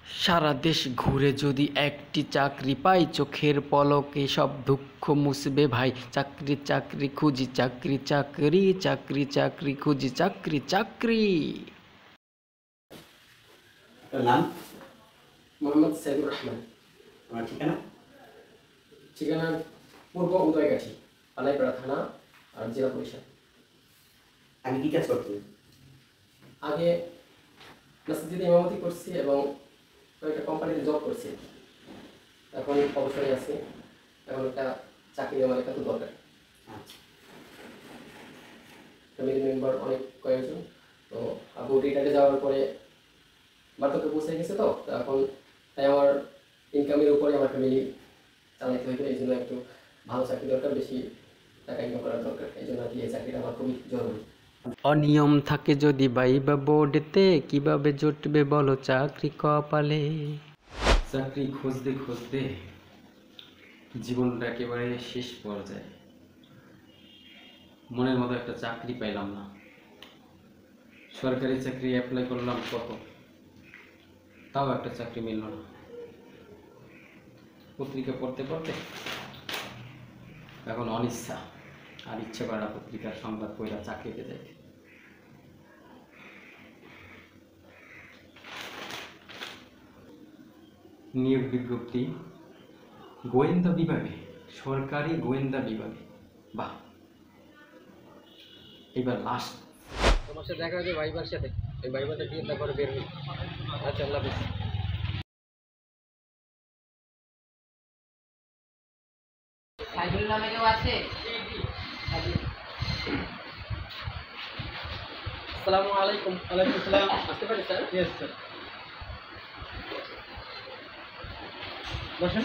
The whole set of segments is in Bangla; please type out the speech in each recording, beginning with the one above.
সারা দেশ ঘুরে যদি একটি চাকরি পাই, চোখের পলকে সব দুঃখ মুছবে ভাই। চাকরি চাকরি খুঁজি, চাকরি চাকরি, চাকরি চাকরি খুঁজি, চাকরি চাকরি। নাম? মোহাম্মদ সাইদুর রহমান। আমার ঠিকানা? ঠিকানা পূর্ব উদয়গাঠি, পালাইপাড়া থানা আর জেলা পরিষদ। আমি কি কাজ করতে? আগে মসজিদে ইমামতি করছি এবং কয়েকটা কোম্পানিতে জব করছি। এখন অবসরে আছি। এখন একটা চাকরি আমার একান্ত দরকার। ফ্যামিলি মেম্বার অনেক কয়েকজন, তো আবু রিটায়ারে যাওয়ার পরে বার্ধক্যে পৌঁছে গেছে, তো এখন তাই আমার ইনকামের উপরে আমার ফ্যামিলি চালাইতে হইবে। এই জন্য একটু ভালো চাকরি দরকার, বেশি টাকা ইনকাম করার দরকার। এই জন্য আর কি এই চাকরিটা আমার খুবই জরুরি। অনিয়ম থাকে যদি বাইবা বোর্ডেতে, কিভাবে জুটবে বলো চাকরি কপালে। চাকরি খুঁজতে খুঁজতে জীবনটা একেবারে শেষ পর্যায়ে। মনের মতো একটা চাকরি পাইলাম না। সরকারি চাকরি অ্যাপ্লাই করলাম কত, তাও একটা চাকরি মিলল না। পত্রিকা পড়তে পড়তে এখন অনিচ্ছা আর ইচ্ছে করে না পত্রিকার সংবাদ পড়া চাকরিতে যাইতে। নিয়োগ বিজ্ঞপ্তি গোয়েন্দা বিভাগে, সরকারি গোয়েন্দা বিভাগে। বাহ, এবার লাস্ট তোমার সাথে দেখা হবে ভাইবার সাথে। এই ভাইবারটা দিয়ে তারপরে বের হই। আচ্ছা, আল্লাহ হাফেজ। সাইদুল নামে কেউ আছে? আসসালামু আলাইকুম। ওয়ালাইকুম আসসালাম। আসতে পারি স্যার? ইয়েস স্যার, বসেন।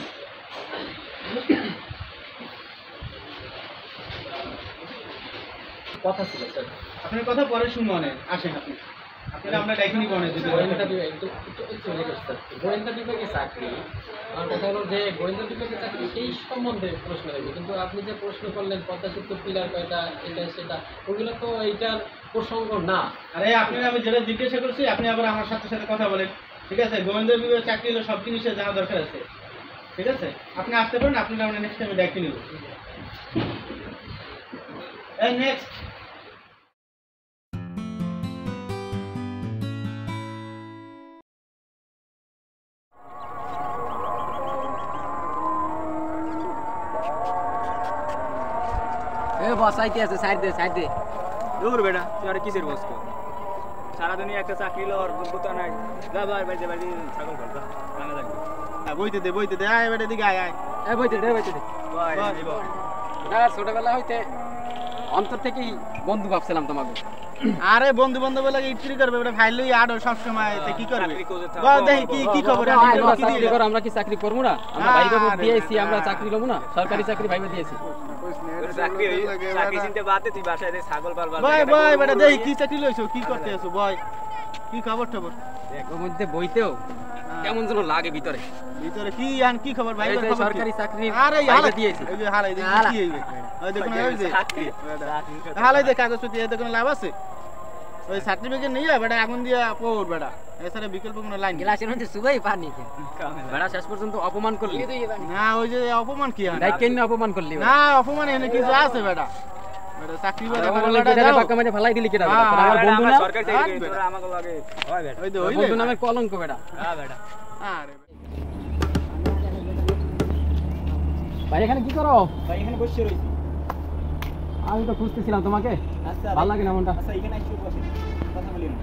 কথা ছিল স্যার। আপনার কথা পরে শুনবো, অনেক আসেন আপনি। আপনারা আমরা ডাইকেনি বনে যদি গোয়েন্দা বিভাগ একটু স্যার, গোয়েন্দা বিভাগে চাকরি। আমার কথা হলো যে গোয়েন্দা বিভাগে চাকরি সেই সম্বন্ধে প্রশ্ন হইবে, কিন্তু আপনি যে প্রশ্ন করলেন পদ্মা সেতু পিলার কয়টা, এটা সেটা, ওগুলো তো এইটার প্রসঙ্গ না। আরে আপনারা আমি যেটা জিজ্ঞাসা করছি আপনি আবার আমার সাথে সাথে কথা বলেন, ঠিক আছে? গোয়েন্দা বিভাগে চাকরি হলে সব জিনিসের জানা দরকার আছে, ঠিক আছে? আপনি আসতে পারেন, আপনারা আমরা নেক্সট টাইমে ডাইকে নিব। নেক্সট বস আইতে আছে, সাইড দে সাইড দে। দূর বেটা, তুই আর কিসের বস কর? সারাদিনই একটা চাকরি লওয়ার যোগ্যতা নাই। যা ভাই বাইতে বাইতে ছাগল ঘর যা, রাঙা থাকবি। বইতে দে আয় বেটা, দিকে আয় আয়। এ বইতে দে বইতে দে। ভাই দিব না, ছোটবেলা হইতে অন্তর থেকেই বন্ধু ভাবছিলাম তোমাকে। আরে বন্ধু বান্ধব লাগে ইট্রি করবে বেটা, ফাইল লই আড়ো সব সময় তে কি করবে? চাকরি খোঁজে থাকো। বল দেখি কি খবর? আমরা কি চাকরি করবো না? আমরা ভাইবা দিয়েছি, আমরা চাকরি লবো না? সরকারি চাকরি ভাইবা দিয়েছি। চাকরি চিনতে বাদে তুই বাসায় ছাগল পালবা। বয় বেটা, দেখি কি চাকরি লইছো, কি করতে আছো? বয় কি খবর টবর? ওর মধ্যে বইতেও কেমন যেন লাগে ভিতরে। ভিতরে কি আন কি খবর ভাই? সরকারি চাকরি আরে ভাইবা দিয়েছি। এই যে হালাই দেখি কি হইবে? ওই দেখুন এই যে চাকরি হালাই দেখ কাগজপত্র এতে কোনো লাভ আছে? ওই সার্টিফিকেট নিয়ে বেটা এখন দিয়া পড় বেটা, এছাড়া বিকল্প কোনো লাইন নেই। গ্লাসের মধ্যে সুগাই পানি বেড়া শেষ পর্যন্ত অপমান করলি না, ওই যে অপমান কি হয়? কেন অপমান করলি? না, অপমান এনে কিছু আছে বেটা? বেটা চাকরি বাদে বাক্কা মেরে ফেলাই দিলি কেটা? আমার বন্ধু না, সরকারি চাকরি তোরা আমাকে লাগে হয় বেটা। ওই যে ওই বন্ধু নামের কলঙ্ক বেটা। হ্যাঁ বেটা। আরে ভাই এখানে কি করো? ভাই এখানে বসে রইছি। আমি তো খুঁজতেছিলাম তোমাকে। আচ্ছা ভালো লাগে না মনটা। আচ্ছা এখানে এসে বসে কথা বলি না।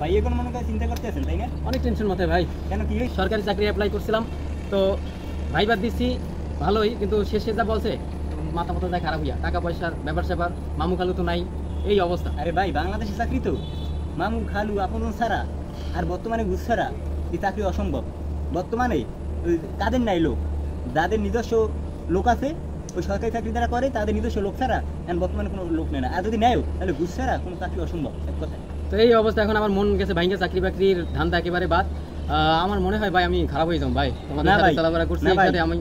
ভাই এখন মনে করে চিন্তা করতেছেন তাই না? অনেক টেনশন মাথায় ভাই। কেন কি হইছে? সরকারি চাকরি অ্যাপ্লাই করছিলাম, তো ভাইবার দিচ্ছি ভালোই, কিন্তু শেষে যা বলছে মাথা মাথা যায় খারাপ হইয়া। টাকা পয়সার ব্যাপার স্যাপার, মামু খালু তো নাই, এই অবস্থা। আরে ভাই বাংলাদেশে চাকরি তো মামু খালু আপন ছাড়া আর বর্তমানে ঘুষ ছাড়া এই চাকরি অসম্ভব। বর্তমানে তাদের নাই লোক, যাদের নিজস্ব লোক আছে ওই সরকারি চাকরি যারা করে তাদের নিজস্ব লোক ছাড়া এখন বর্তমানে কোনো লোক নেয় না। আর যদি নেয়ও তাহলে ঘুষ ছাড়া কোনো চাকরি অসম্ভব, এক কথায়। তো এই অবস্থা এখন আমার মন গেছে ভাইঙ্গা, চাকরি বাকরির ধান্দা একেবারে বাদ। আমার মনে হয় ভাই আমি খারাপ হয়ে যাবো ভাই, তোমাদের সাথে চলাফেরা করছি, এটাতে আমি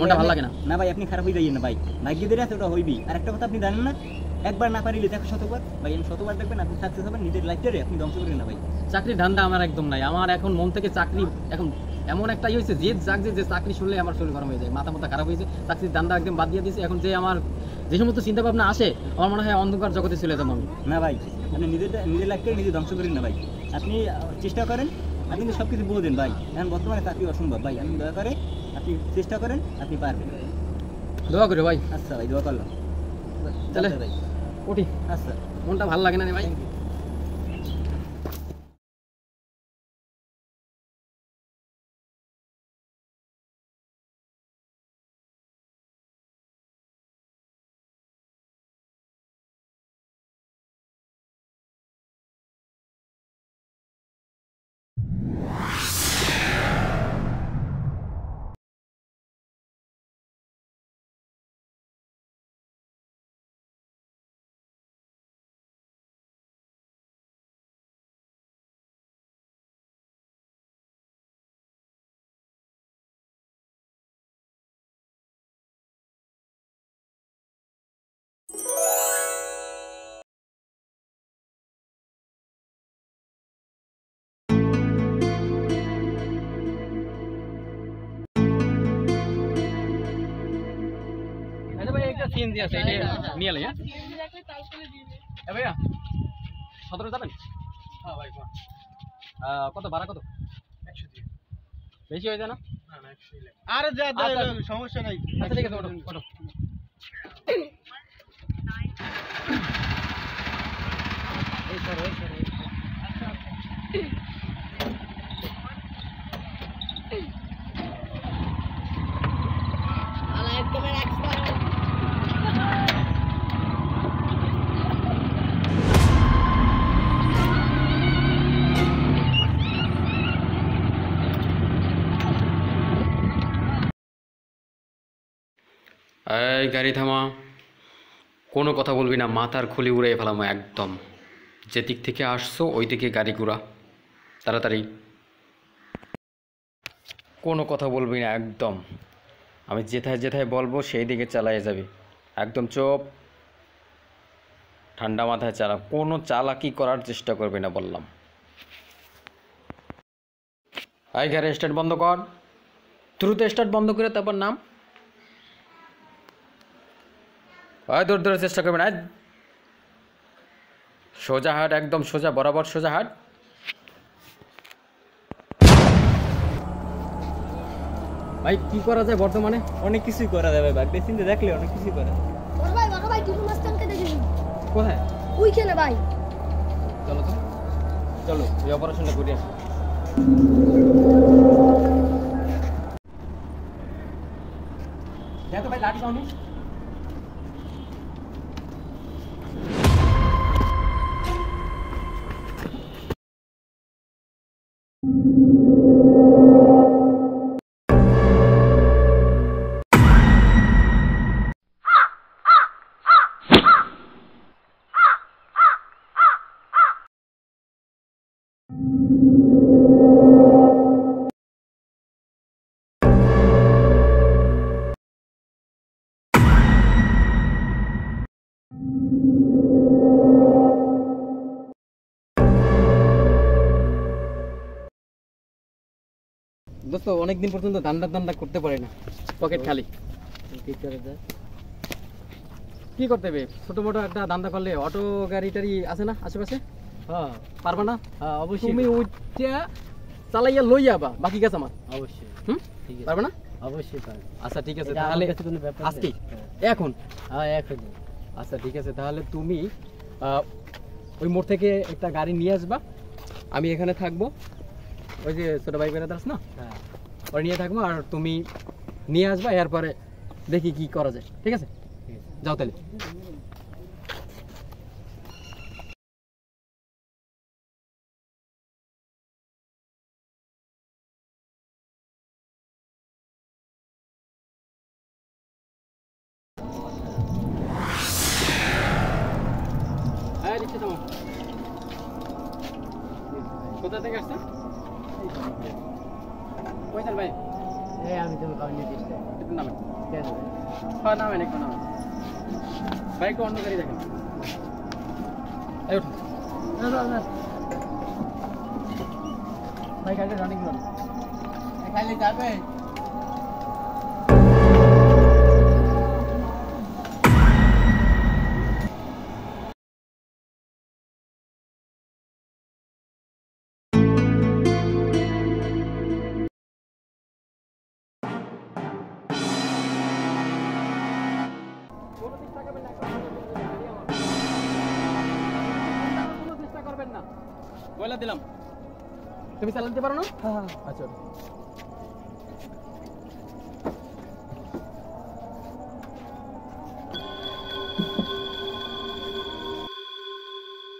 মনটা ভালো লাগে না। না ভাই আপনি খারাপ হয়ে যাইয়েন না ভাই, ভাগ্যদের আছে ওটা হইবি। আর একটা কথা আপনি জানেন না, একবার না পারিলে দেখো শতবার ভাই, আমি শতবার দেখবেন আপনি সাকসেস হবেন, নিজের লাইফটারে আপনি ধ্বংস করেন না ভাই। চাকরির ধান্দা আমার একদম নাই। আমার এখন মন থেকে চাকরি এখন এমন একটাই হয়েছে যে চাকরি শুনলে আমার শরীর গরম হয়ে যায়, মাথা খারাপ হয়েছে। চাকরির ধান্দা একদম বাদ দিয়ে দিয়েছে। এখন যে সমস্ত চিন্তা ভাবনা আসে, আমার মনে হয় অন্ধকার জগতে চলে যাবো আমি। না ভাই, আপনি নিজের লাইফটাকে নিজে ধ্বংস করেন না ভাই। আপনি চেষ্টা করেন, আপনি কিন্তু সব কিছু বুঝেন ভাই। এখন বর্তমানে চাকরি অসম্ভব ভাই, আপনি দয়া করে আপনি চেষ্টা করেন, আপনি পারবেন। দোয়া করে ভাই। আচ্ছা ভাই, দোয়া করলাম। তাহলে ভাই উঠি, আচ্ছা। মনটা ভালো লাগে না রে ভাই। ভাই একটা সিএনজি আছে, এটা নিয়ে এলে। হ্যাঁ ভাইয়া 17 যাবেন? হ্যাঁ ভাই। কত ভাড়া কত? 100 দিয়ে। বেশি হয়ে যায় না? না না 100 আরে যা সমস্যা নাই। আচ্ছা ঠিক আছে, ওঠো ওঠো। এই সর এই সর। এই গাড়ি থামা, কোনো কথা বলবি না, মাথার খুলি উড়ে ফেলাম একদম। যে দিক থেকে আসছো ওই দিকে গাড়ি ঘোরা, তাড়াতাড়ি। কোনো কথা বলবি না একদম, আমি যেথায় যেথায় বলবো সেই দিকে চালাইয়ে যাবি, একদম চুপ, ঠান্ডা মাথায় চালা, কোনো চালাকি করার চেষ্টা করবি না বললাম। এই গাড়ি স্টার্ট বন্ধ কর, দ্রুত স্টার্ট বন্ধ করে তারপর নাম। দৌড় দৌড়ার চেষ্টা করবেন, সোজা হাট, একদম সোজা, বরাবর সোজা হাট। ভাই কি করা যায় বর্তমানে? অনেক কিছুই করা যাবে ভাই, চিন্তা দেখলে অনেক কিছুই করা। বড় ভাই টিপু মাস্তানকে দেখেছি। কোথায়? ওইখানে ভাই। চলো তো, চলো এই অপারেশনটা করে আসি। দেখো ভাই লাঠি পাওনি? দোস্ত অনেকদিন পর্যন্ত দান্ডা করতে পারি না, পকেট খালি। কি করতে হবে? ছোট মোটো একটা দান্দা করলে, অটো গাড়ি টাড়ি আছে না আশেপাশে? হ্যাঁ পারবা না? হ্যাঁ অবশ্যই। তুমি ওইটা চালাইয়া লই যাবা, বাকি কাজ আমার। অবশ্যই। পারবা না? অবশ্যই পারবো। আচ্ছা ঠিক আছে, তাহলে আজকে এখন? হ্যাঁ এখন। আচ্ছা ঠিক আছে, তাহলে তুমি ওই মোড় থেকে একটা গাড়ি নিয়ে আসবা, আমি এখানে থাকবো। ওই যে ছোট ভাই বেড়াতে আস না, হ্যাঁ ওরা নিয়ে থাকবো, আর তুমি নিয়ে আসবা, এরপরে দেখি কি করা যায়। ঠিক আছে, যাও তাহলে। হ্যাঁ দিচ্ছি তোমার। কোথা থেকে আসছেন? কোথায় ভাই? আমি তো নামেন। হ্যাঁ নামেন, একটু নামেন ভাই, একটু অন্য গাড়ি দেখেন। এই ওঠো ভাই, গাড়িটা রানিং করো। খাইলে যাবে বলে দিলাম, তুমি চালাতে পারো না? আচ্ছা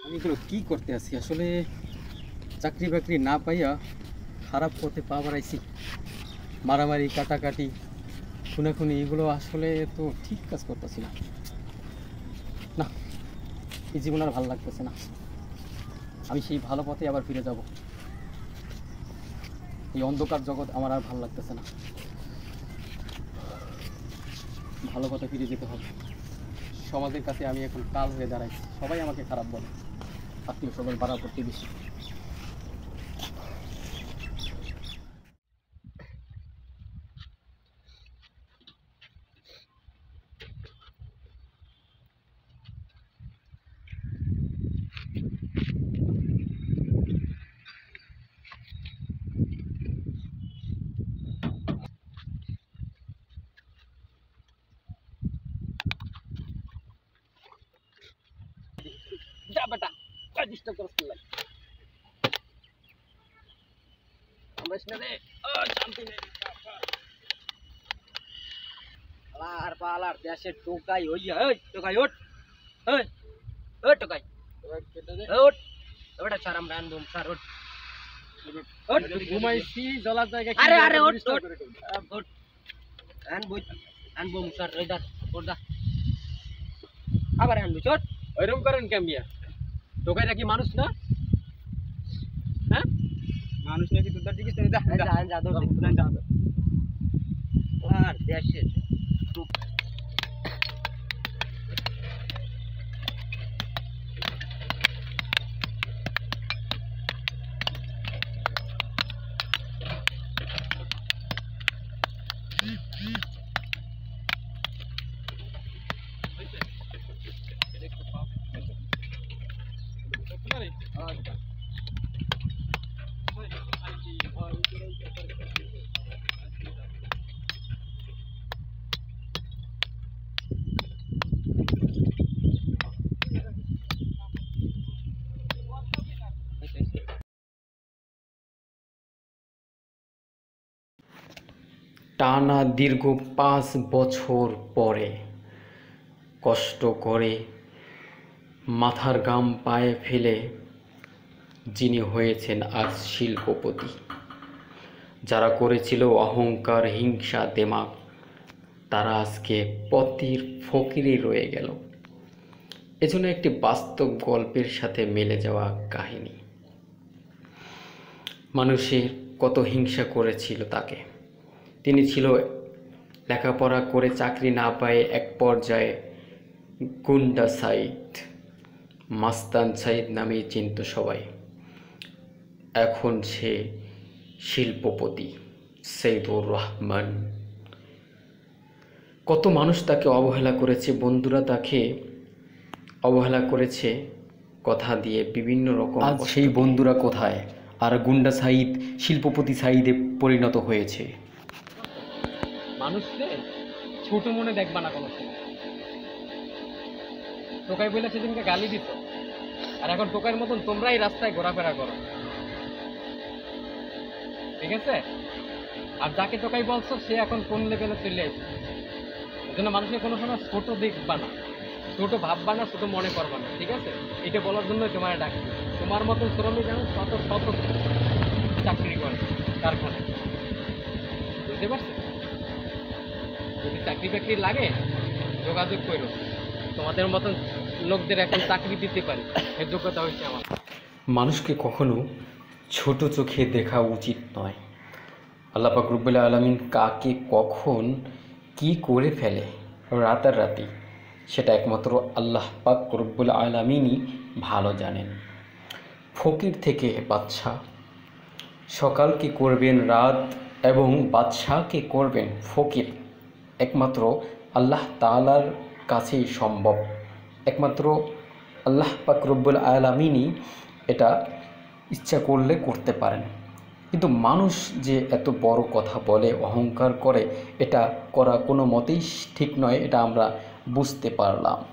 আমি এগুলো কি করতে আছি আসলে? চাকরি বাকরি না পাইয়া খারাপ পথে পা বাড়াইছি। মারামারি, কাটাকাটি, খুনাখুনি, এগুলো আসলে তো ঠিক কাজ করতেছি না। না, এই জীবন আর ভালো লাগতেছে না। আমি সেই ভালো পথে আবার ফিরে যাব। এই অন্ধকার জগৎ আমার আর ভালো লাগতেছে না। ভালো পথে ফিরে যেতে হবে। সমাজের কাছে আমি এখন কাল হয়ে দাঁড়াইছি। সবাই আমাকে খারাপ বলে, আত্মীয় স্বজন, পাড়া প্রতিবেশী। যা বেটা, ডিস্টার্ব করছ না। আমরা রে শান্তি নেই। পালার পালার দেশে টোকাই হইয়া, এই টোকাই ওঠ, এই ওই টোকাই ওঠ, ওটা সারাম রান্দুম সার ওঠ, ওঠ ঘুমাইছি জলার জায়গা। আরে আরে ওঠ ওঠ ওঠ, আনবো মুসার রইদা ওঠ দা, আবার আনবো চট। ওইরকম করেন কেমিয়া? টোকাইরা কি মানুষ না? হ্যাঁ মানুষ নাকি তোর জিজ্ঞেস করে যা আর দেশে টানা দীর্ঘ 5 বছর পরে কষ্ট করে মাথার ঘাম পায়ে ফেলে যিনি হয়েছেন আজ শিল্পপতি, যারা করেছিল অহংকার, হিংসা, দেমাগ, তারা আজকে পথের ফকিরে রয়ে গেল। এজন্য একটি বাস্তব গল্পের সাথে মিলে যাওয়া কাহিনী। মানুষের কত হিংসা করেছিল তাকে। তিনি ছিল লেখাপড়া করে চাকরি না পায়ে এক পর্যায়ে গুন্ডা সাইদ, মাস্তান সাইদ নামেই চিনত সবাই। এখন সে শিল্পপতি সৈয়দুর রহমান। কত মানুষ তাকে অবহেলা করেছে, বন্ধুরা তাকে অবহেলা করেছে কথা দিয়ে বিভিন্ন রকম। আজ সেই বন্ধুরা কোথায়? আর গুন্ডা সাইদ শিল্পপতি সাইদে পরিণত হয়েছে। মানুষকে ছোট মনে দেখবা না কোনো সময়। টোকাই বলে সেদিনকে গালি দিত, আর এখন টোকাইয়ের মতন তোমরাই রাস্তায় ঘোরাফেরা করো, ঠিক আছে? আর যাকে টোকাই বলছো সে এখন কোন লেভেলে চলে আসছে। এই জন্য মানুষকে কোনো সময় ছোট দেখবা না, ছোট ভাববা না, ছোট মনে করবা না, ঠিক আছে? এটা বলার জন্য তোমার ডাকছি। তোমার মতন শ্রমিক যেন শত শত চাকরি করে কারখানায়, বুঝতে পারছো? যদি চাকরি বাকরি লাগে যোগাযোগ করো, তোমাদের মতন লোকদের এখন চাকরি দিতে পারি, এর যোগ্যতা হয়েছে আমার। মানুষকে কখনো ছোট চোখে দেখা উচিত নয়। আল্লাহ পাক রব্বুল আলামিন কাকে কখন কি করে ফেলে রাতারাতি, সেটা একমাত্র আল্লাহ পাক রব্বুল আলামিনই ভালো জানেন। ফকির থেকে বাদশা, সকালকে করবেন রাত এবং বাদশাকে করবেন ফকির, একমাত্র আল্লাহ তাআলার কাছেই সম্ভব। একমাত্র আল্লাহ পাক রব্বুল আলামিনই এটা ইচ্ছা করলে করতে পারেন। কিন্তু মানুষ যে এত বড় কথা বলে, অহংকার করে, এটা করা কোনো মতেই ঠিক নয়, এটা আমরা বুঝতে পারলাম।